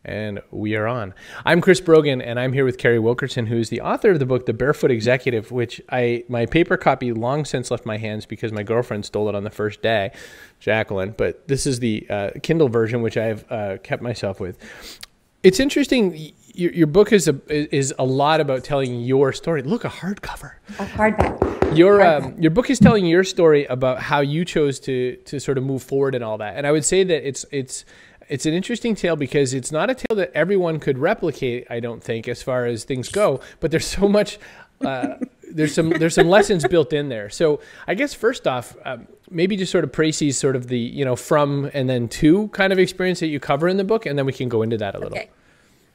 And we are on. I'm Chris Brogan, and I'm here with Carrie Wilkerson, who is the author of the book, The Barefoot Executive, which my paper copy long since left my hands because my girlfriend stole it on the first day, Jacqueline. But this is the Kindle version, which I've kept myself with. It's interesting. Your book is a lot about telling your story. Look, a hardcover. A hardback. Your book is telling your story about how you chose to sort of move forward and all that. And I would say that it's an interesting tale because it's not a tale that everyone could replicate, I don't think, as far as things go. But there's so much, there's some lessons built in there. So I guess first off, maybe just sort of précise sort of the from and then to kind of experience that you cover in the book, and then we can go into that a little.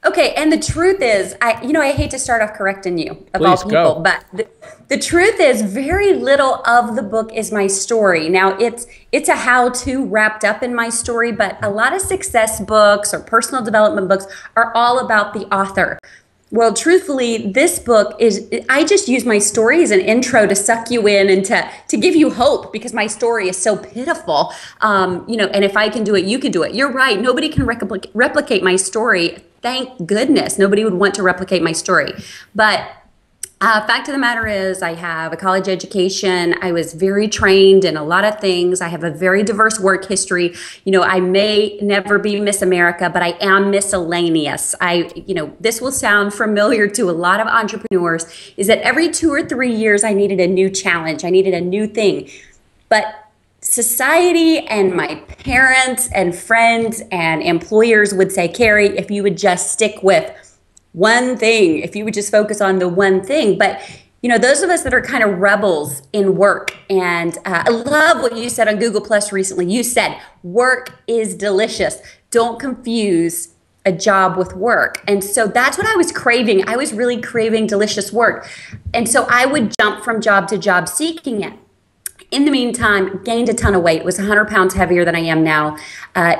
Okay, and the truth is, I hate to start off correcting you of all people, but the truth is very little of the book is my story. Now, it's a how-to wrapped up in my story, but a lot of success books or personal development books are all about the author. Well, truthfully, this book I just use my story as an intro to suck you in and to give you hope because my story is so pitiful. And if I can do it, you can do it. You're right. Nobody can replicate my story. Thank goodness. Nobody would want to replicate my story. But fact of the matter is I have a college education. I was very trained in a lot of things. I have a very diverse work history. I may never be Miss America, but I am miscellaneous. This will sound familiar to a lot of entrepreneurs, is that every 2 or 3 years I needed a new challenge. I needed a new thing. But society and my parents and friends and employers would say, Carrie, if you would just stick with one thing, if you would just focus on the one thing. But, those of us that are kind of rebels in work, and I love what you said on Google Plus recently. You said, work is delicious. Don't confuse a job with work. And so that's what I was craving. I was really craving delicious work. And so I would jump from job to job seeking it. In the meantime, gained a ton of weight, was 100 pounds heavier than I am now,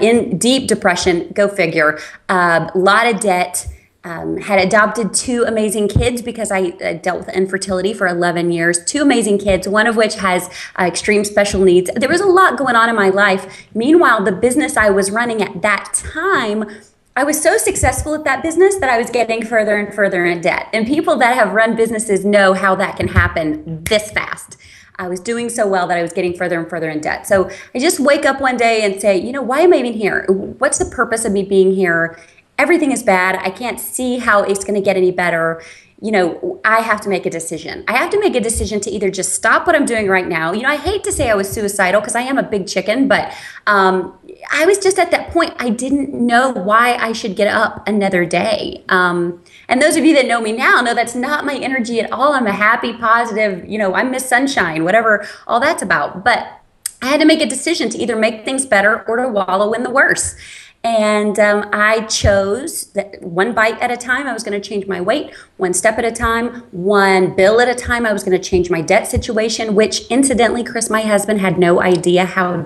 in deep depression, go figure, a lot of debt, had adopted 2 amazing kids because I dealt with infertility for 11 years, 2 amazing kids, one of which has extreme special needs. There was a lot going on in my life. Meanwhile, the business I was running at that time, I was so successful at that business that I was getting further and further in debt. And people that have run businesses know how that can happen this fast. I was doing so well that I was getting further and further in debt. So I just wake up one day and say, why am I even here? What's the purpose of me being here? Everything is bad. I can't see how it's going to get any better. I have to make a decision. I have to make a decision to either just stop what I'm doing right now. I hate to say I was suicidal because I am a big chicken, but I was just at that point. I didn't know why I should get up another day. And those of you that know me now know that's not my energy at all. I'm a happy, positive, I'm Miss Sunshine, whatever all that's about. But I had to make a decision to either make things better or to wallow in the worst. And I chose that one bite at a time. I was going to change my weight, one step at a time, one bill at a time. I was going to change my debt situation, which incidentally, Chris, my husband had no idea how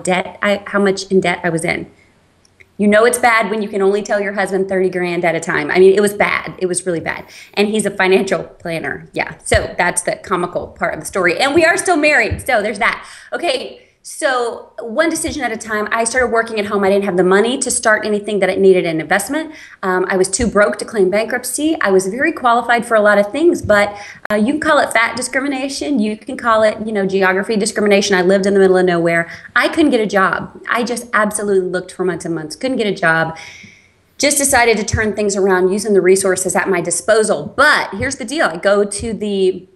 much in debt I was in. It's bad when you can only tell your husband 30 grand at a time. I mean, it was bad. It was really bad. And he's a financial planner. Yeah. So that's the comical part of the story. And we are still married. So there's that. Okay. So one decision at a time. I started working at home. I didn't have the money to start anything that it needed an investment. I was too broke to claim bankruptcy. I was very qualified for a lot of things, but you can call it fat discrimination. You can call it, geography discrimination. I lived in the middle of nowhere. I couldn't get a job. I just absolutely looked for months and months. Couldn't get a job. Just decided to turn things around using the resources at my disposal. But here's the deal. I go to the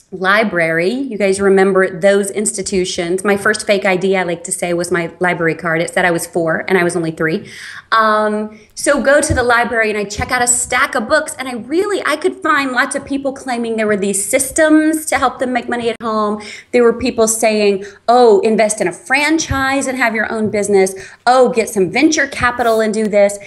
library. You guys remember those institutions. My first fake ID, I like to say, was my library card. It said I was 4 and I was only 3. So go to the library and I check out a stack of books, and I could find lots of people claiming there were these systems to help them make money at home. There were people saying, oh, invest in a franchise and have your own business. Oh, get some venture capital and do this.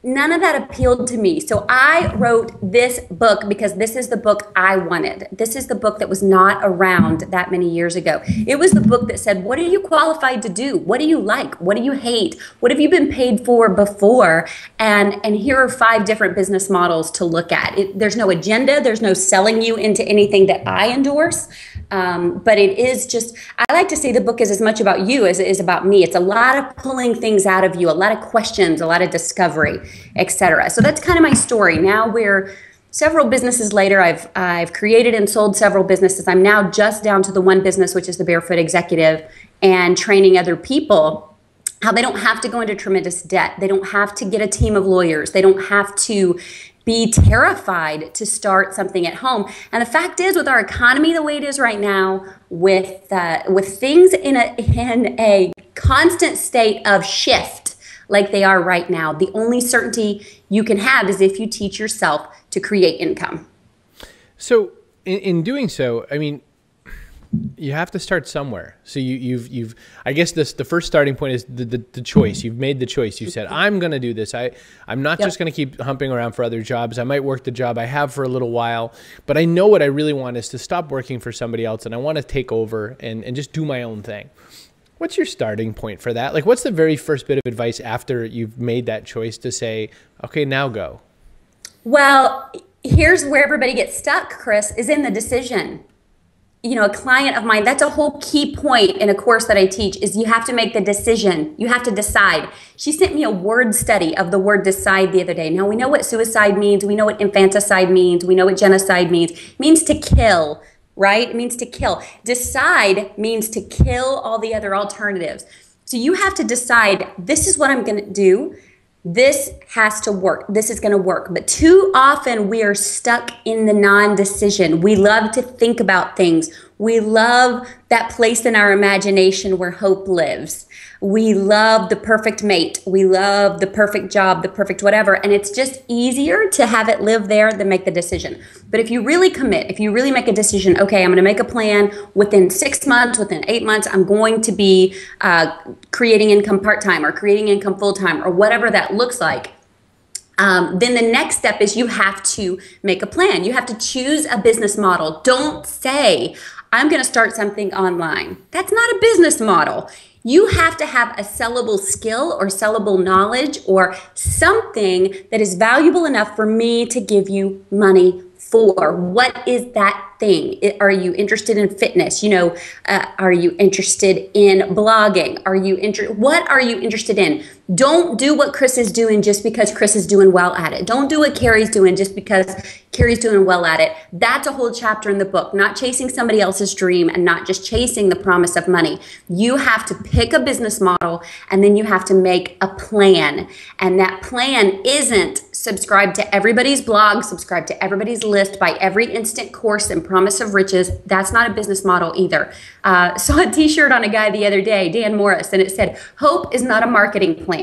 None of that appealed to me. So I wrote this book because this is the book I wanted. This is the book that was not around that many years ago. It was the book that said, what are you qualified to do? What do you like? What do you hate? What have you been paid for before? And here are 5 different business models to look at. There's no agenda. There's no selling you into anything that I endorse. But it is just, I like to say the book is as much about you as it is about me. It's a lot of pulling things out of you, a lot of questions, a lot of discovery, etc. So that's kind of my story. Now we're several businesses later. I've created and sold several businesses. I'm now just down to the one business, which is the Barefoot Executive, and training other people how they don't have to go into tremendous debt. They don't have to get a team of lawyers. They don't have to be terrified to start something at home. And the fact is, with our economy the way it is right now, with things in a constant state of shift like they are right now, the only certainty you can have is if you teach yourself to create income. So in doing so, I mean, you have to start somewhere. So you've I guess the first starting point is the choice. You've made the choice. You said, I'm going to do this. I'm not just going to keep humping around for other jobs. I might work the job I have for a little while, but I know what I really want is to stop working for somebody else, and I want to take over and just do my own thing. What's your starting point for that? Like, what's the very first bit of advice after you've made that choice to say, okay, now go? Well, here's where everybody gets stuck, Chris, is in the decision. You know, a client of mine, that's a whole key point in a course that I teach, is you have to make the decision. You have to decide. She sent me a word study of the word decide the other day. Now, we know what suicide means. We know what infanticide means. We know what genocide means. It means to kill, right? It means to kill. Decide means to kill all the other alternatives. So you have to decide, this is what I'm going to do. This has to work. This is going to work. But too often we are stuck in the non-decision. We love to think about things. We love that place in our imagination where hope lives. We love the perfect mate. We love the perfect job, the perfect whatever. And it's just easier to have it live there than make the decision. But if you really commit, if you really make a decision, okay, I'm going to make a plan within 6 months, within 8 months, I'm going to be creating income part-time or creating income full-time or whatever that looks like. Then the next step is you have to make a plan. You have to choose a business model. Don't say, I'm going to start something online. That's not a business model. You have to have a sellable skill or sellable knowledge or something that is valuable enough for me to give you money for. What is that thing? Are you interested in fitness? You know, are you interested in blogging? What are you interested in? Don't do what Chris is doing just because Chris is doing well at it. Don't do what Carrie's doing just because Carrie's doing well at it. That's a whole chapter in the book, not chasing somebody else's dream and not just chasing the promise of money. You have to pick a business model and then you have to make a plan. And that plan isn't subscribe to everybody's blog, subscribe to everybody's list, buy every instant course and promise of riches. That's not a business model either. Saw a t-shirt on a guy the other day, Dan Morris, and it said, hope is not a marketing plan.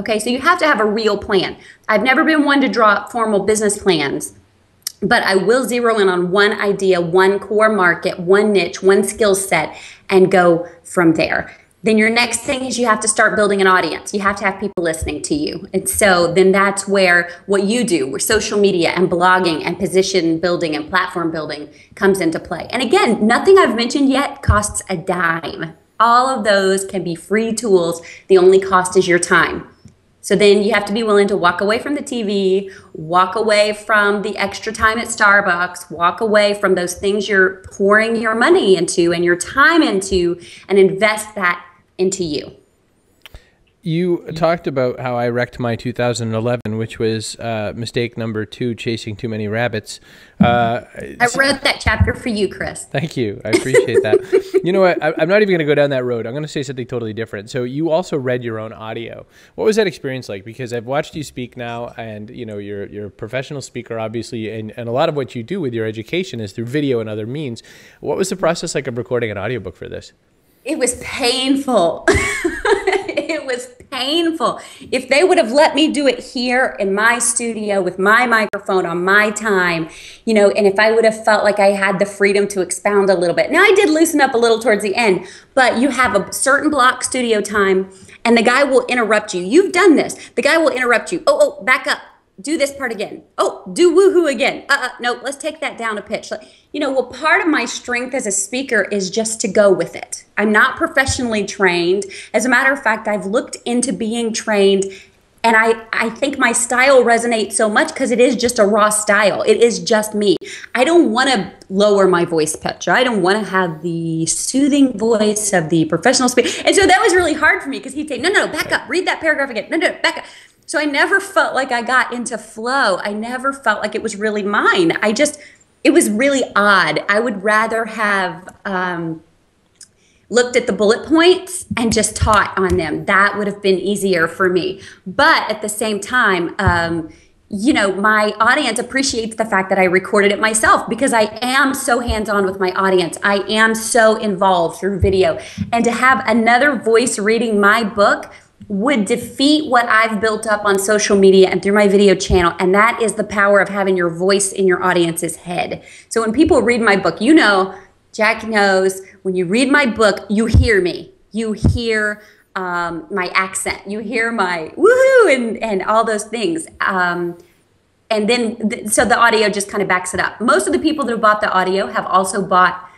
Okay, so you have to have a real plan. I've never been one to draw up formal business plans, but I will zero in on one idea, one core market, one niche, one skill set, and go from there. Then your next thing is you have to start building an audience. You have to have people listening to you. And so then that's where what you do, where social media and blogging and position building and platform building comes into play. And again, nothing I've mentioned yet costs a dime. All of those can be free tools. The only cost is your time. So then you have to be willing to walk away from the TV, walk away from the extra time at Starbucks, walk away from those things you're pouring your money into and your time into, and invest that into you. You talked about how I wrecked my 2011, which was mistake number 2, chasing too many rabbits. I wrote that chapter for you, Chris. Thank you. I appreciate that. You know what? I'm not even going to go down that road. I'm going to say something totally different. So you also read your own audio. What was that experience like? Because I've watched you speak now, and you know you're a professional speaker, obviously, and a lot of what you do with your education is through video and other means. What was the process like of recording an audiobook for this? It was painful. It was painful. If they would have let me do it here in my studio with my microphone on my time, you know, and if I would have felt like I had the freedom to expound a little bit. Now, I did loosen up a little towards the end, but you have a certain block studio time and the guy will interrupt you. You've done this. The guy will interrupt you. Oh, back up. Do this part again. Oh, do woohoo again. No, let's take that down a pitch. You know, well, part of my strength as a speaker is just to go with it. I'm not professionally trained. As a matter of fact, I've looked into being trained And I think my style resonates so much because it is just a raw style. It is just me. I don't want to lower my voice pitch. I don't want to have the soothing voice of the professional speaker. And so that was really hard for me because he'd say, no, back up, read that paragraph again. No, back up. So I never felt like I got into flow. I never felt like it was really mine. It was really odd. I would rather have looked at the bullet points and just taught on them. That would have been easier for me. But at the same time, my audience appreciates the fact that I recorded it myself because I am so hands-on with my audience. I am so involved through video. And to have another voice reading my book would defeat what I've built up on social media and through my video channel. And that is the power of having your voice in your audience's head. So when people read my book, Jackie knows, when you read my book, you hear me. You hear my accent. You hear my woohoo and all those things. And then, so the audio just kind of backs it up. Most of the people that have bought the audio have also bought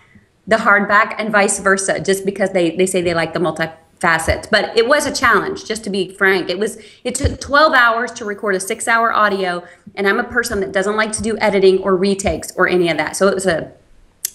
the hardback and vice versa, just because they say they like the multi-facets. But it was a challenge, just to be frank. It took 12 hours to record a 6-hour audio, and I'm a person that doesn't like to do editing or retakes or any of that. So it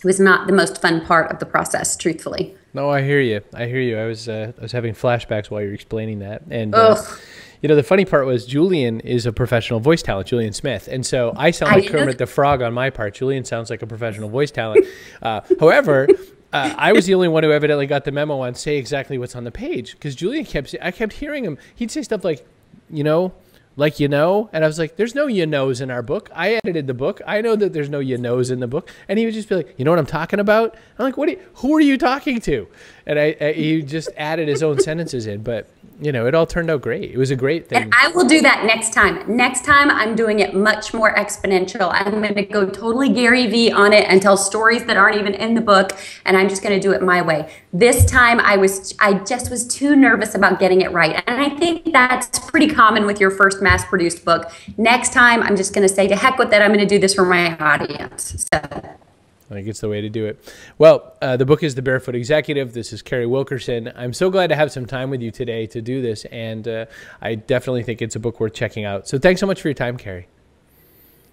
was not the most fun part of the process, truthfully. No, I hear you. I was having flashbacks while you were explaining that. And the funny part was Julian is a professional voice talent, Julian Smith. And so I sound like Kermit the Frog on my part. Julian sounds like a professional voice talent. However, I was the only one who evidently got the memo on say exactly what's on the page, because Julian I kept hearing him. He'd say stuff like, and I was like, there's no knows in our book. I edited the book. I know that there's no knows in the book. And he would just be like, you know what I'm talking about? I'm like, who are you talking to? And he just added his own sentences in, but it all turned out great. It was a great thing. And I will do that next time. Next time I'm doing it much more exponential. I'm going to go totally Gary V on it and tell stories that aren't even in the book. And I'm just going to do it my way. This time I just was too nervous about getting it right. And I think that's pretty common with your first mass-produced book. Next time I'm just going to say, to heck with that, I'm going to do this for my audience. So I think it's the way to do it. Well, the book is The Barefoot Executive. This is Carrie Wilkerson. I'm so glad to have some time with you today to do this, and I definitely think it's a book worth checking out. So thanks so much for your time, Carrie.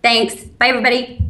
Thanks. Bye, everybody.